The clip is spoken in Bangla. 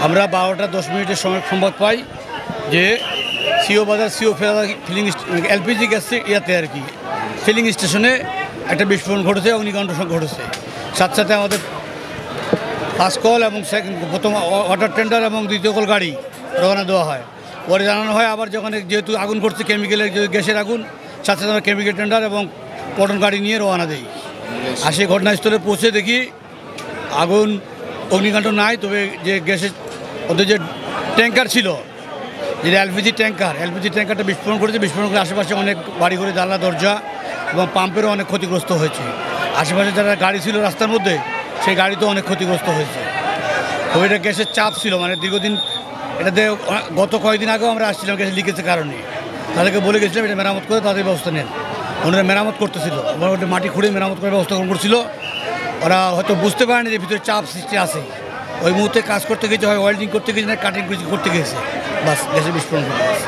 আমরা 12টা 10 মিনিটের সময় সংবাদ পাই যে সিও বাজার সিও ফিলিং এলপিজি গ্যাস ইয়াতে আর কি ফিলিং স্টেশনে একটা বিস্ফোরণ ঘটেছে, অগ্নিকাণ্ড ঘটেছে। সাথে সাথে আমাদের ফার্স্ট কল এবং প্রথম ওয়াটার টেন্ডার এবং দ্বিতীয় কল গাড়ি রওনা দেওয়া হয়। পরে জানানো হয় আবার যখন যেহেতু আগুন ঘটছে কেমিক্যালের গ্যাসের আগুন, সাথে সাথে আমরা কেমিক্যাল টেন্ডার এবং পটন গাড়ি নিয়ে রওনা দিই। আর সেই ঘটনাস্থলে পৌঁছে দেখি আগুন অগ্নিকাণ্ড নাই, তবে যে গ্যাসের ওদের যে ট্যাঙ্কার ছিল, যে এলপিজি ট্যাঙ্কারটা বিস্ফোরণ করেছে। বিস্ফোরণ করে আশেপাশে অনেক বাড়ি ঘরে জানলা দরজা এবং পাম্পেরও অনেক ক্ষতিগ্রস্ত হয়েছে। আশেপাশে যারা গাড়ি ছিল রাস্তার মধ্যে, সেই গাড়ি তো অনেক ক্ষতিগ্রস্ত হয়েছে। তবে এটা গ্যাসের চাপ ছিল, মানে দীর্ঘদিন এটাতে গত কয়েকদিন আগেও আমরা আসছিলাম গ্যাসের লিকেজের কারণে। তাদেরকে বলে গেছিলাম এটা মেরামত করে তাদের ব্যবস্থা নেন। ওনারা মেরামত করতেছিল, ওরা ওটা মাটি খুঁড়ে মেরামত করে ব্যবস্থা গ্রহণ করছিল। ওরা হয়তো বুঝতে পারেনি যে ভিতরে চাপ সৃষ্টি আছে। ওই মুহূর্তে কাজ করতে গেছে, হয় ওয়েল্ডিং করতে গেছে না কাটিং করতে গেছে, বাস গ্যাসের বিস্ফোরণ ঘটে গেছে।